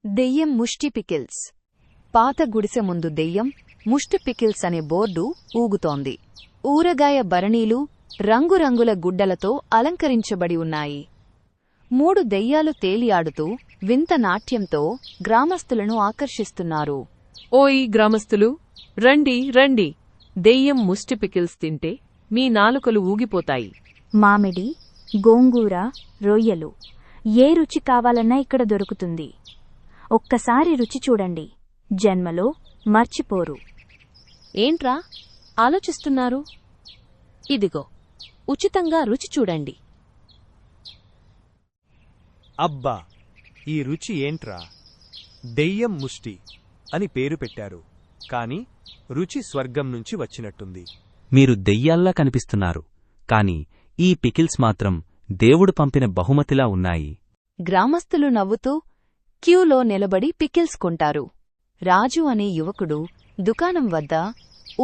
దెయ్యం ముష్టి పికిల్స్. పాత గుడిసె ముందు దెయ్యం ముష్టి పికిల్స్ అనే బోర్డు ఊగుతోంది. ఊరగాయ బరణీలు రంగురంగుల గుడ్డలతో అలంకరించబడి ఉన్నాయి. 3 దెయ్యాలు తేలియాడుతూ వింత నాట్యంతో గ్రామస్తులను ఆకర్షిస్తున్నారు. ఓయ్ గ్రామస్తులు, రండి రండి, దెయ్యం ముష్టి పికిల్స్ తింటే మీ నాలుకలు ఊగిపోతాయి. మామిడి, గోంగూర, రొయ్యలు ఏ రుచి కావాలన్నా ఇక్కడ దొరుకుతుంది. ఒక్కసారి రుచి చూడండి, జన్మలో మర్చిపోరు. ఏంట్రా ఆలోచిస్తున్నారు? ఇదిగో, ఉచితంగా రుచి చూడండి. అబ్బా, ఈ రుచి ఏంట్రా! దెయ్యం ముష్టి అని పేరు పెట్టారు, కాని రుచి స్వర్గం నుంచి వచ్చినట్టుంది. మీరు దెయ్యాల్లా కనిపిస్తున్నారు, కాని ఈ పికిల్స్ మాత్రం దేవుడు పంపిన బహుమతిలా ఉన్నాయి. గ్రామస్తులు నవ్వుతూ క్యూలో నిలబడి పికిల్స్ కొంటారు. రాజు అనే యువకుడు దుకాణం వద్ద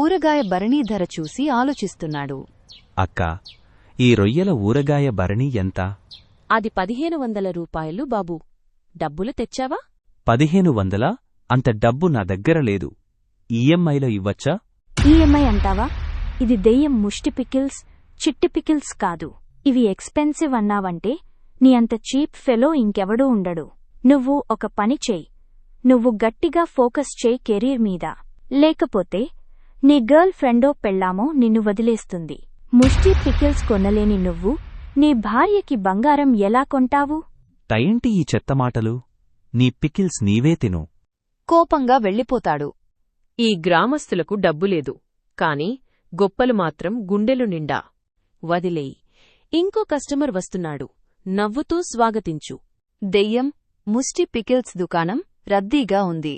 ఊరగాయ బరణీ ధర చూసి ఆలోచిస్తున్నాడు. అక్కా, ఈ రొయ్యల ఊరగాయ బరణీ ఎంత? అది 1500 రూపాయలు బాబూ. డబ్బులు తెచ్చావా? 1500? అంత డబ్బు నా దగ్గర లేదు. ఈఎంఐలో ఇవ్వచ్చా? ఈఎంఐ అంటావా? ఇది దెయ్యం ముష్టి పికిల్స్, చిట్టి పికిల్స్ కాదు. ఇవి ఎక్స్పెన్సివ్ అన్నావంటే నీ అంత చీప్ ఫెలో ఇంకెవడూ ఉండడు. నువ్వు ఒక పని చెయ్, నువ్వు గట్టిగా ఫోకస్ చేయి కెరీర్ మీద, లేకపోతే నీ గర్ల్ ఫ్రెండో పెళ్ళామో నిన్ను వదిలేస్తుంది. ముష్టి పికిల్స్ కొనలేని నువ్వు నీ భార్యకి బంగారం ఎలా కొంటావు? టైంటి ఈ చెత్తమాటలు. నీ పికిల్స్ నీవే తిను. కోపంగా వెళ్ళిపోతాడు. ఈ గ్రామస్తులకు డబ్బులేదు, కాని గొప్పలు మాత్రం గుండెలు నిండా. వదిలేయి, ఇంకో కస్టమర్ వస్తున్నాడు, నవ్వుతూ స్వాగతించు. దెయ్యం ముష్టి పికిల్స్ దుకాణం రద్దీగా ఉంది.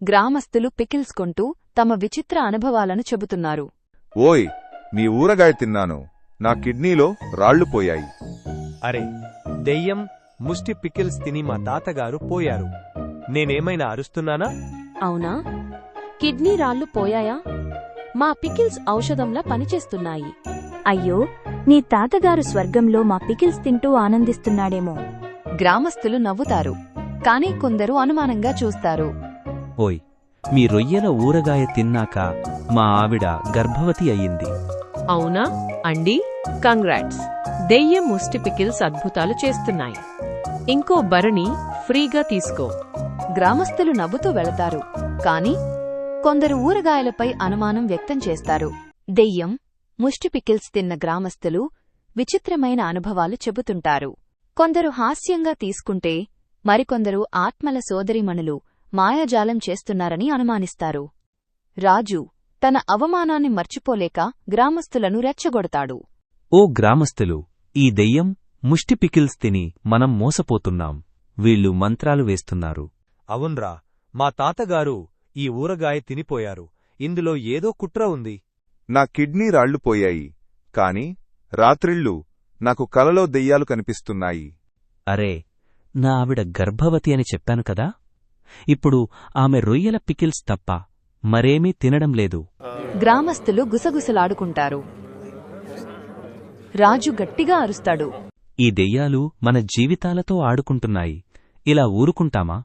గ్రామస్తులు పికిల్స్ కొంటూ తమ విచిత్ర అనుభవాలను చెబుతున్నారు. ఓయ్, నీ ఊరగాయ తిన్నాను, నా కిడ్నీలో రాళ్లు పోయాయి. అరే, దెయ్యం ముష్టి పికిల్స్ తిని మా తాతగారు పోయారు. నేనేమైనా అరుస్తున్నానా? అవునా? కిడ్నీ రాళ్లు పోయాయా? మా పికిల్స్ ఔషధంలా పనిచేస్తున్నాయి. అయ్యో, నీ తాతగారు స్వర్గంలో మా పికిల్స్ తింటూ ఆనందిస్తున్నాడేమో. గ్రామస్తులు నవ్వుతారు, కాని కొందరు అనుమానంగా చూస్తారు. ఓయ్, మీ రొయ్యల ఊరగాయ తిన్నాక మా ఆవిడ గర్భవతి అయ్యింది. అవునా అండి? కంగ్రాట్స్! దెయ్యం ముష్టి పికిల్స్ అద్భుతాలు చేస్తున్నాయి. ఇంకో బరణి ఫ్రీగా తీసుకో. గ్రామస్తులు నవ్వుతూ వెళతారు, కాని కొందరు ఊరగాయలపై అనుమానం వ్యక్తం చేస్తారు. దెయ్యం ముష్టి పికిల్స్ తిన్న గ్రామస్తులు విచిత్రమైన అనుభవాలు చెబుతుంటారు. కొందరు హాస్యంగా తీసుకుంటే మరికొందరు ఆత్మల సోదరీమణులు మాయాజాలం చేస్తున్నారని అనుమానిస్తారు. రాజు తన అవమానాన్ని మర్చిపోలేక గ్రామస్తులను రెచ్చగొడతాడు. ఓ గ్రామస్తులు, ఈ దెయ్యం ముష్టి పికిల్స్ తిని మనం మోసపోతున్నాం. వీళ్ళు మంత్రాలు వేస్తున్నారు. అవున్రా, మా తాతగారు ఈ ఊరగాయ తినిపోయారు. ఇందులో ఏదో కుట్ర ఉంది. నా కిడ్నీ రాళ్లు పోయాయి, కాని రాత్రిళ్ళు నాకు కలలో దెయ్యాలు కనిపిస్తున్నాయి. అరే, నా ఆవిడ గర్భవతి అని చెప్పాను కదా. ఇప్పుడు ఆమె రొయ్యల పికిల్స్ తప్ప మరేమీ తినడం లేదు. గ్రామస్తులు గుసగుసలాడుకుంటారు. రాజు గట్టిగా అరుస్తాడు. ఈ దెయ్యాలు మన జీవితాలతో ఆడుకుంటున్నాయి. ఇలా ఊరుకుంటామా?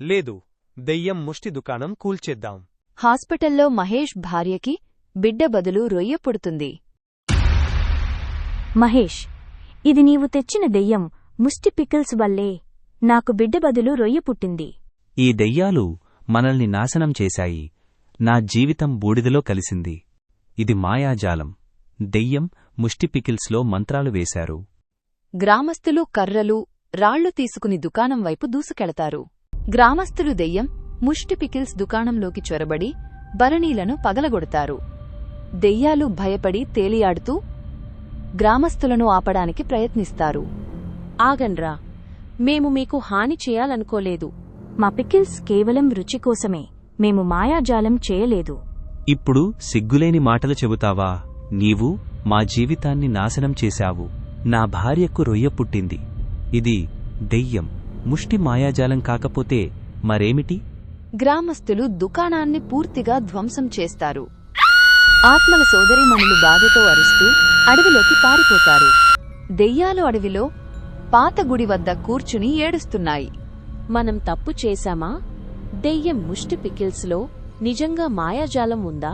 లేదు, దెయ్యం ముష్టి దుకాణం కూల్చేద్దాం. హాస్పిటల్లో మహేష్ భార్యకి బిడ్డ బదులు రొయ్య పుడుతుంది. మహేష్, ఇది నీవు తెచ్చిన దెయ్యం ముష్టి పికిల్స్ వల్లే నాకు బిడ్డ బదులు రొయ్య పుట్టింది. ఈ దెయ్యాలు మనల్ని నాశనం చేశాయి. నా జీవితం బూడిదలో కలిసింది. ఇది మాయాజాలం. దెయ్యం ముష్టి పికిల్స్లో మంత్రాలు వేశారు. గ్రామస్తులు కర్రలు, రాళ్లు తీసుకుని దుకాణం వైపు దూసుకెళతారు. గ్రామస్తులు దెయ్యం ముష్టి పికిల్స్ దుకాణంలోకి చొరబడి బరణీలను పగలగొడతారు. దెయ్యాలు భయపడి తేలియాడుతూ గ్రామస్తులను ఆపడానికి ప్రయత్నిస్తారు. ఆగండ్రా, మేము మీకు హాని చేయాలనుకోలేదు. మా పికిల్స్ కేవలం రుచి కోసమే, మేము మాయాజాలం చేయలేదు. ఇప్పుడు సిగ్గులేని మాటలు చెబుతావా? నీవు మా జీవితాన్ని నాశనం చేశావు. నా భార్యకు రొయ్య పుట్టింది. ఇది దెయ్యం ముష్టి మాయాజాలం కాకపోతే మరేమిటి? గ్రామస్తులు దుకాణాన్ని పూర్తిగా ధ్వంసం చేస్తారు. ఆత్మల సోదరీమణులు బాధతో అరుస్తూ అడవిలోకి పారిపోతారు. దెయ్యాలు అడవిలో పాత గుడి వద్ద కూర్చుని ఏడుస్తున్నాయి. మనం తప్పు చేశామా? దెయ్యం ముష్టి పికిల్స్లో నిజంగా మాయాజాలం ఉందా?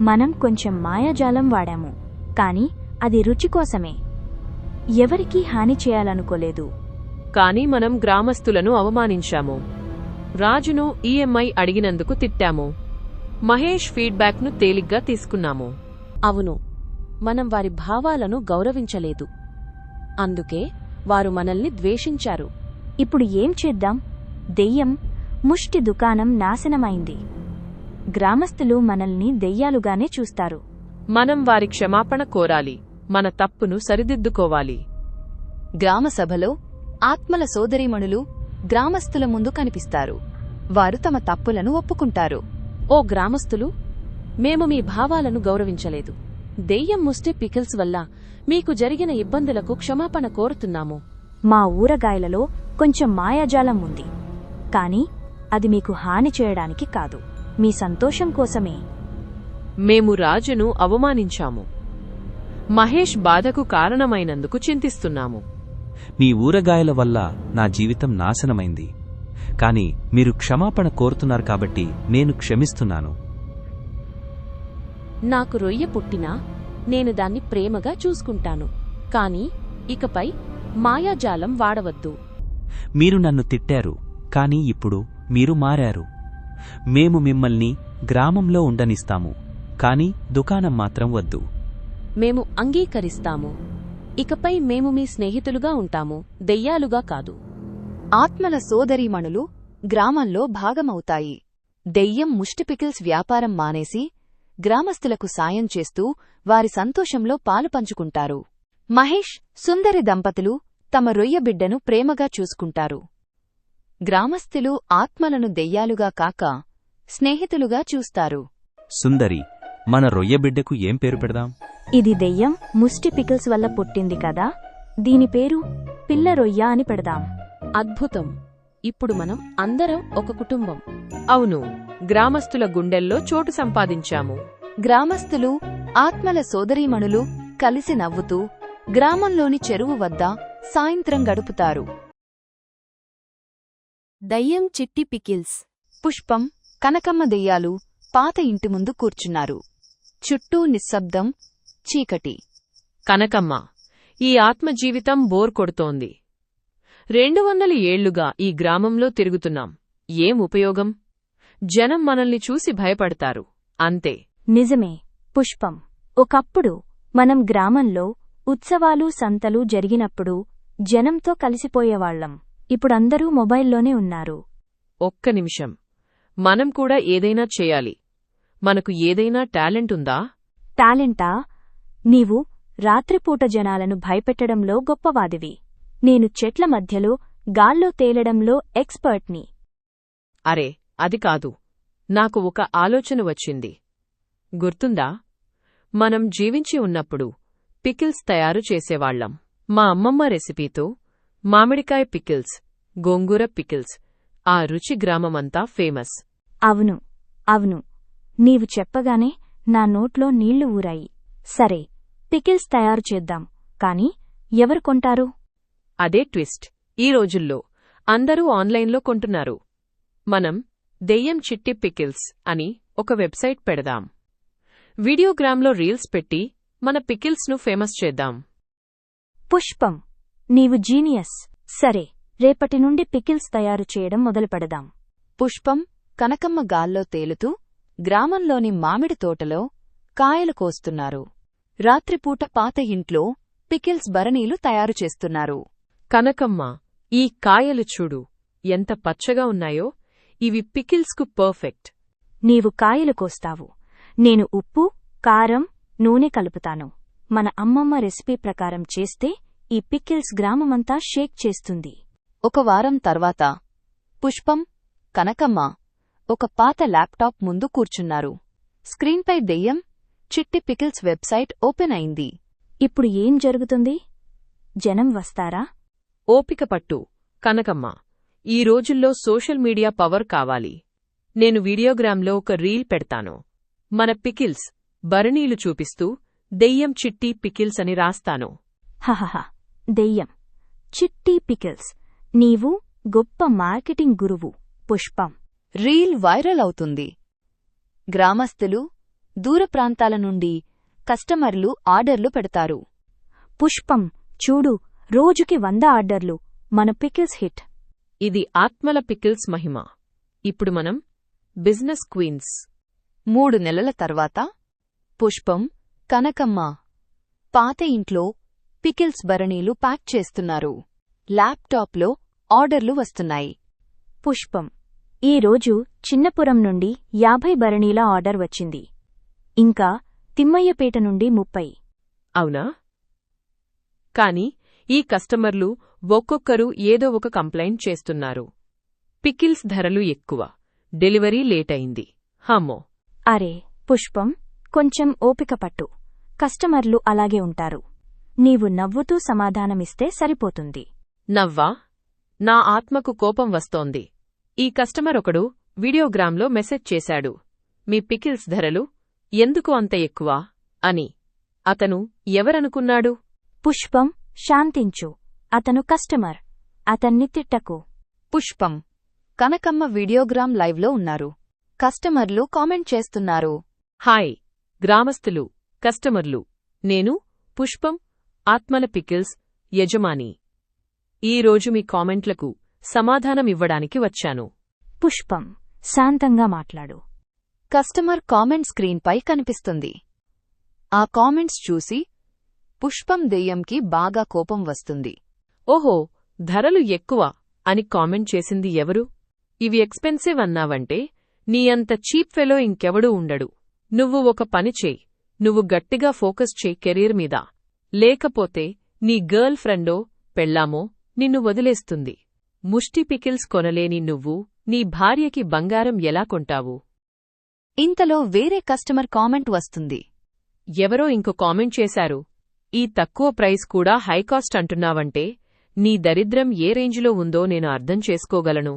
మనం కొంచెం మాయాజాలం వాడాము, కాని అది రుచి కోసమే. ఎవరికీ హాని చేయాలనుకోలేదు. కాని మనం గ్రామస్తులను అవమానించాము. రాజును ఈఎంఐ అడిగినందుకు తిట్టాము. మహేష్ ఫీడ్బ్యాక్ను తేలిగ్గా తీసుకున్నాము. అవును, మనం వారి భావాలను గౌరవించలేదు. అందుకే వారు మనల్ని ద్వేషించారు. ఇప్పుడు ఏం చేద్దాం? దెయ్యం ముష్టి దుకాణం నాశనమైంది. గ్రామస్తులు మనల్ని దెయ్యాలుగానే చూస్తారు. మనం వారి క్షమాపణ కోరాలి. మన తప్పును సరిదిద్దుకోవాలి. గ్రామసభలో ఆత్మల సోదరీమణులు గ్రామస్తుల ముందు కనిపిస్తారు. వారు తమ తప్పులను ఒప్పుకుంటారు. ఓ గ్రామస్తులు, మేము మీ భావాలను గౌరవించలేదు. దెయ్యం ముష్టి పికిల్స్ వల్ల మీకు జరిగిన ఇబ్బందులకు క్షమాపణ కోరుతున్నాము. మా ఊరగాయలలో కొంచెం మాయాజాలం ఉంది, కాని అది మీకు హాని చేయడానికి కాదు, మీ సంతోషం కోసమే. మేము రాజును అవమానించాము. మహేష్ బాధకు కారణమైనందుకు చింతిస్తున్నాము. మీ ఊరగాయల వల్ల నా జీవితం నాశనమైంది. కాని మీరు క్షమాపణ కోరుతున్నారు కాబట్టి నేను క్షమిస్తున్నాను. నాకు రొయ్య పుట్టినా నేను దాన్ని ప్రేమగా చూసుకుంటాను. కాని ఇకపై మాయాజాలం వాడవద్దు. మీరు నన్ను తిట్టారు, కాని ఇప్పుడు మీరు మారారు. మేము మిమ్మల్ని గ్రామంలో ఉండనిస్తాము, కాని దుకాణం మాత్రం వద్దు. మేము అంగీకరిస్తాము. ఇకపై మేము మీ స్నేహితులుగా ఉంటాము, దెయ్యాలుగా కాదు. ఆత్మల సోదరీమణులు గ్రామంలో భాగమవుతాయి. దెయ్యం ముష్టి పికిల్స్ వ్యాపారం మానేసి గ్రామస్తులకు సాయం చేస్తూ వారి సంతోషంలో పాలు పంచుకుంటారు. మహేష్, సుందరి దంపతులు తమ రొయ్య బిడ్డను ప్రేమగా చూసుకుంటారు. గ్రామస్తులు ఆత్మలను దెయ్యాలుగా కాక స్నేహితులుగా చూస్తారు. సుందరి, మన రొయ్యబిడ్డకు ఏం పేరు పెడదాం? ఇది దెయ్యం ముష్టి పికిల్స్ వల్ల పుట్టింది కదా, దీని పేరు పిల్ల రొయ్య అని పెడదాం. అద్భుతం! ఇప్పుడు మనం అందరం ఒక కుటుంబం. అవును, గ్రామస్తుల గుండెల్లో చోటు సంపాదించాము. గ్రామస్తులు ఆత్మల సోదరీమణులు కలిసి నవ్వుతూ గ్రామంలోని చెరువు వద్ద సాయంత్రం గడుపుతారు. దయ్యం చిట్టి పికిల్స్. పుష్పం, కనకమ్మ దెయ్యాలు పాత ఇంటి ముందు కూర్చున్నారు. చుట్టూ నిశ్శబ్దం, చీకటి. కనకమ్మ, ఈ ఆత్మజీవితం బోర్ కొడుతోంది. 200 ఏళ్లుగా ఈ గ్రామంలో తిరుగుతున్నాం. ఏం ఉపయోగం? జనం మనల్ని చూసి భయపడతారు, అంతే. నిజమే పుష్పం. ఒకప్పుడు మనం గ్రామంలో ఉత్సవాలు సంతలు జరిగినప్పుడు జనంతో కలిసిపోయేవాళ్లం. ఇప్పుడందరూ మొబైల్లోనే ఉన్నారు. ఒక్క నిమిషం, మనం కూడా ఏదైనా చేయాలి. మనకు ఏదైనా టాలెంట్ ఉందా? టాలెంటా? నీవు రాత్రిపూట జనాలను భయపెట్టడంలో గొప్పవాదివి. నేను చెట్ల మధ్యలో గాల్లో తేలడంలో ఎక్స్పర్ట్ని. అరే, అది కాదు. నాకు ఒక ఆలోచన వచ్చింది. గుర్తుందా? మనం జీవించి ఉన్నప్పుడు పికిల్స్ తయారు చేసేవాళ్లం. మా అమ్మమ్మ రెసిపీతో మామిడికాయ పికిల్స్, గోంగూర పికిల్స్. ఆ రుచి గ్రామమంతా ఫేమస్. అవును అవును, నీవు చెప్పగానే నా నోట్లో నీళ్లు ఊరాయి. సరే, పికిల్స్ తయారు చేద్దాం, కాని ఎవరు కొంటారు? అదే ట్విస్ట్. ఈ రోజుల్లో అందరూ ఆన్లైన్లో కొంటున్నారు. మనం దెయ్యం చిట్టి పికిల్స్ అని ఒక వెబ్సైట్ పెడదాం. వీడియోగ్రామ్లో రీల్స్ పెట్టి మన పికిల్స్ను ఫేమస్ చేద్దాం. పుష్పం, నీవు జీనియస్. సరే, రేపటి నుండి పికిల్స్ తయారు చేయడం మొదలుపెడదాం. పుష్పం, కనకమ్మ గాల్లో తేలుతూ గ్రామంలోని మామిడి తోటలో కాయలు కోస్తున్నారు. రాత్రిపూట పాత ఇంట్లో పికిల్స్ బరణీలు తయారు చేస్తున్నారు. కనకమ్మ, ఈ కాయలు చూడు, ఎంత పచ్చగా ఉన్నాయో. ఇవి పికిల్స్కు పర్ఫెక్ట్. నీవు కాయలు కోస్తావు, నేను ఉప్పు, కారం, నూనె కలుపుతాను. మన అమ్మమ్మ రెసిపీ ప్రకారం చేస్తే ఈ పికిల్స్ గ్రామమంతా షేక్ చేస్తుంది. ఒక వారం తర్వాత పుష్పం, కనకమ్మ ఒక పాత ల్యాప్టాప్ ముందు కూర్చున్నారు. స్క్రీన్పై దెయ్యం చిట్టి పికిల్స్ వెబ్సైట్ ఓపెన్ అయింది. ఇప్పుడు ఏం జరుగుతుంది? జనం వస్తారా? ఓపిక పట్టు, కనకమ్మ. ఈ రోజుల్లో సోషల్ మీడియా పవర్ కావాలి. నేను వీడియోగ్రామ్లో ఒక రీల్ పెడతాను. మన పికిల్స్ బరణీలు చూపిస్తూ దెయ్యం చిట్టి పికిల్స్ అని రాస్తాను. హహహ, దెయ్యం చిట్టి పికిల్స్. నీవు గొప్ప మార్కెటింగ్ గురువు పుష్పం. రీల్ వైరల్ అవుతుంది. గ్రామస్తులు, దూర ప్రాంతాల నుండి కస్టమర్లు ఆర్డర్లు పెడతారు. పుష్పం, చూడు, రోజుకి 100 ఆర్డర్లు, మన పికిల్స్ హిట్. ఇది ఆత్మల పికిల్స్ మహిమ. ఇప్పుడు మనం బిజినెస్ క్వీన్స్. 3 నెలల తర్వాత పుష్పం, కనకమ్మ పాత ఇంట్లో పికిల్స్ బరణీలు ప్యాక్ చేస్తున్నారు. ల్యాప్టాప్లో ఆర్డర్లు వస్తున్నాయి. పుష్పం, ఈ రోజు చిన్నపురం నుండి 50 బరణీల ఆర్డర్ వచ్చింది. ఇంకా తిమ్మయ్యపేట నుండి 30. అవునా? కాని ఈ కస్టమర్లు ఒక్కొక్కరు ఏదో ఒక కంప్లైంట్ చేస్తున్నారు. పికిల్స్ ధరలు ఎక్కువ, డెలివరీ లేట్ అయింది. హమ్మో! అరే పుష్పం, కొంచెం ఓపిక పట్టు. కస్టమర్లు అలాగే ఉంటారు. నీవు నవ్వుతూ సమాధానమిస్తే సరిపోతుంది. నవ్వా? నా ఆత్మకు కోపం వస్తోంది. ఈ కస్టమర్ ఒకడు వీడియోగ్రామ్లో మెసేజ్ చేశాడు, మీ పికిల్స్ ధరలు ఎందుకు అంత ఎక్కువ అని. అతను ఎవరనుకున్నాడు? పుష్పం, శాంతించు. అతను కస్టమర్. అతన్ని తిట్టకు. పుష్పం, కనకమ్మ వీడియోగ్రామ్ లైవ్లో ఉన్నారు. కస్టమర్లు కామెంట్ చేస్తున్నారు. హాయ్ గ్రామస్తులు, కస్టమర్లు, నేను పుష్పం, ఆత్మల పికిల్స్ యజమాని. ఈరోజు మీ కామెంట్లకు సమాధానమివ్వడానికి వచ్చాను. పుష్పం, శాంతంగా మాట్లాడు. కస్టమర్ కామెంట్ స్క్రీన్పై కనిపిస్తుంది. ఆ కామెంట్స్ చూసి పుష్పం దెయ్యంకి బాగా కోపం వస్తుంది. ఓహో, ధరలు ఎక్కువ అని కామెంట్ చేసింది ఎవరు? ఇవి ఎక్స్పెన్సివ్ అన్నావంటే నీ అంత చీప్ ఫెలో ఇంకెవడూ ఉండడు. నువ్వు ఒక పని చేయి, నువ్వు గట్టిగా ఫోకస్ చేయి కెరీర్ మీద. లేకపోతే నీ గర్ల్ ఫ్రెండో పెళ్ళామో నిన్ను వదిలేస్తుంది. ముష్టి పికిల్స్ కొనలేని నువ్వు నీ భార్యకి బంగారం ఎలా కొంటావు? ఇంతలో వేరే కస్టమర్ కామెంట్ వస్తుంది. ఎవరో ఇంకో కామెంట్ చేశారు, ఈ తక్కువ ప్రైస్ కూడా హైకాస్ట్ అంటున్నావంటే నీ దరిద్రం ఏ రేంజ్లో ఉందో నేను అర్థం చేసుకోగలను.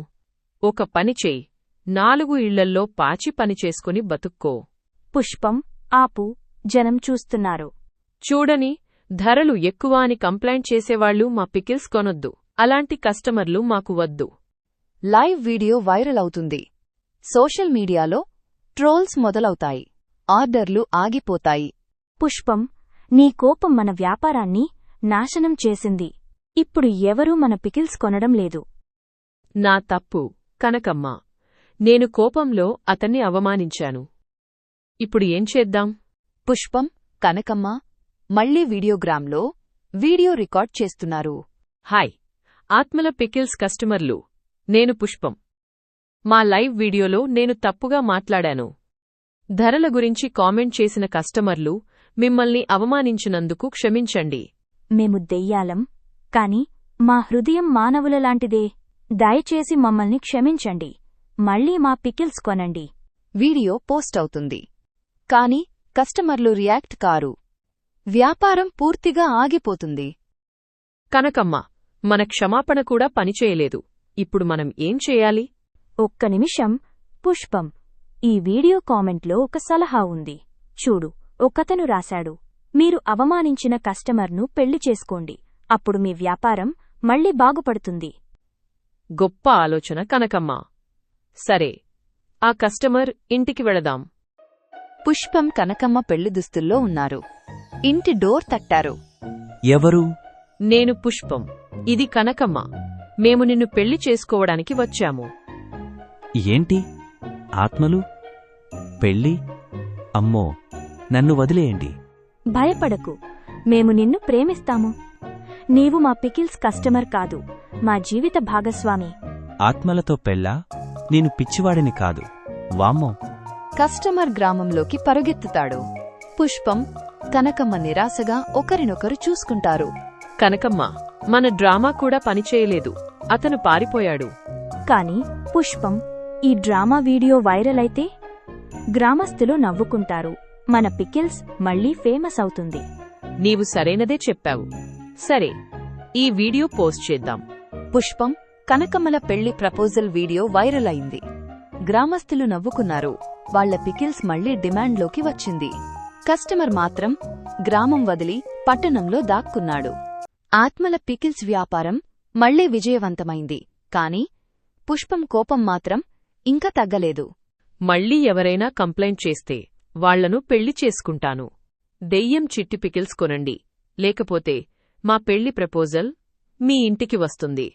ఒక పని చేయి, 4 ఇళ్లల్లో పాచి పని చేసుకుని బతుక్కో. పుష్పం, ఆపు, జనం చూస్తున్నారు. చూడని, ధరలు ఎక్కువ అని కంప్లైంట్ చేసేవాళ్లు మా పికిల్స్ కొనొద్దు. అలాంటి కస్టమర్లు మాకు వద్దు. లైవ్ వీడియో వైరల్ అవుతుంది. సోషల్ మీడియాలో ట్రోల్స్ మొదలవుతాయి. ఆర్డర్లు ఆగిపోతాయి. పుష్పం, నీ కోపం మన వ్యాపారాన్ని నాశనం చేసింది. ఇప్పుడు ఎవరూ మన పికిల్స్ కొనడం లేదు. నా తప్పు, కనకమ్మ. నేను కోపంలో అతన్ని అవమానించాను. ఇప్పుడు ఏం చేద్దాం? పుష్పం, కనకమ్మ మళ్లీ వీడియోగ్రామ్లో వీడియో రికార్డ్ చేస్తున్నారు. హాయ్ ఆత్మల పికిల్స్ కస్టమర్లు, నేను పుష్పం. మా లైవ్ వీడియోలో నేను తప్పుగా మాట్లాడాను. ధరల గురించి కామెంట్ చేసిన కస్టమర్లు మిమ్మల్ని అవమానించినందుకు క్షమించండి. మేము దెయ్యాలం, కాని మా హృదయం మానవులలాంటిదే. దయచేసి మమ్మల్ని క్షమించండి. మళ్లీ మా పికిల్స్ కొనండి. వీడియో పోస్ట్ అవుతుంది. కాని కస్టమర్లు రియాక్ట్ కారు. వ్యాపారం పూర్తిగా ఆగిపోతుంది. కనకమ్మ, మన క్షమాపణ కూడా పనిచేయలేదు. ఇప్పుడు మనం ఏం చేయాలి? ఒక్క నిమిషం. పుష్పం, ఈ వీడియో కామెంట్లో ఒక సలహా ఉంది. చూడు, ఒకతను రాశాడు, మీరు అవమానించిన కస్టమర్ను పెళ్లి చేసుకోండి. అప్పుడు మీ వ్యాపారం మళ్లీ బాగుపడుతుంది. గొప్ప ఆలోచన కనకమ్మ. సరే, ఆ కస్టమర్ ఇంటికి వెళదాం. పుష్పం, కనకమ్మ పెళ్లి దుస్తుల్లో ఉన్నారు. ఇంటి డోర్ తట్టారు. ఎవరు? నేను పుష్పం, ఇది కనకమ్మ. మేము నిన్ను పెళ్లి చేసుకోవడానికి వచ్చాము. ఏంటి? ఆత్మలు? పెళ్ళి? అమ్మో, నన్ను వదిలేయండి. భయపడకు, మేము నిన్ను ప్రేమిస్తాము. నీవు మా పికిల్స్ కస్టమర్ కాదు, మా జీవిత భాగస్వామి. ఆత్మలతో పెళ్ళా? నేను పిచ్చివాడిని కాదు. వామ్మో! కస్టమర్ గ్రామంలోకి పరుగెత్తుతాడు. పుష్పం, కనకమ్మ నిరాశగా ఒకరినొకరు చూసుకుంటారు. కనకమ్మ, మన డ్రామా కూడా పనిచేయలేదు. అతను పారిపోయాడు. కాని పుష్పం, ఈ డ్రామా వీడియో వైరల్ అయితే గ్రామస్తులు నవ్వుకుంటారు. మన పికిల్స్ మళ్లీ ఫేమస్ అవుతుంది. నీవు సరైనదే చెప్పావు. సరే, ఈ వీడియో పోస్ట్ చేద్దాం. పుష్పం, కనకమ్మల పెళ్లి ప్రపోజల్ వీడియో వైరల్ అయింది. గ్రామస్తులు నవ్వుకున్నారు. వాళ్ల పికిల్స్ మళ్లీ డిమాండ్లోకి వచ్చింది. కస్టమర్ మాత్రం గ్రామం వదిలి పట్టణంలో దాక్కున్నాడు. ఆత్మల పికిల్స్ వ్యాపారం మళ్లీ విజయవంతమైంది. కాని పుష్పం కోపం మాత్రం ఇంకా తగ్గలేదు. మళ్ళీ ఎవరైనా కంప్లైంట్ చేస్తే వాళ్లను పెళ్లి చేసుకుంటాను. దెయ్యం చిట్టి పికిల్స్ కొనండి, లేకపోతే మా పెళ్లి ప్రపోజల్ మీ ఇంటికి వస్తుంది.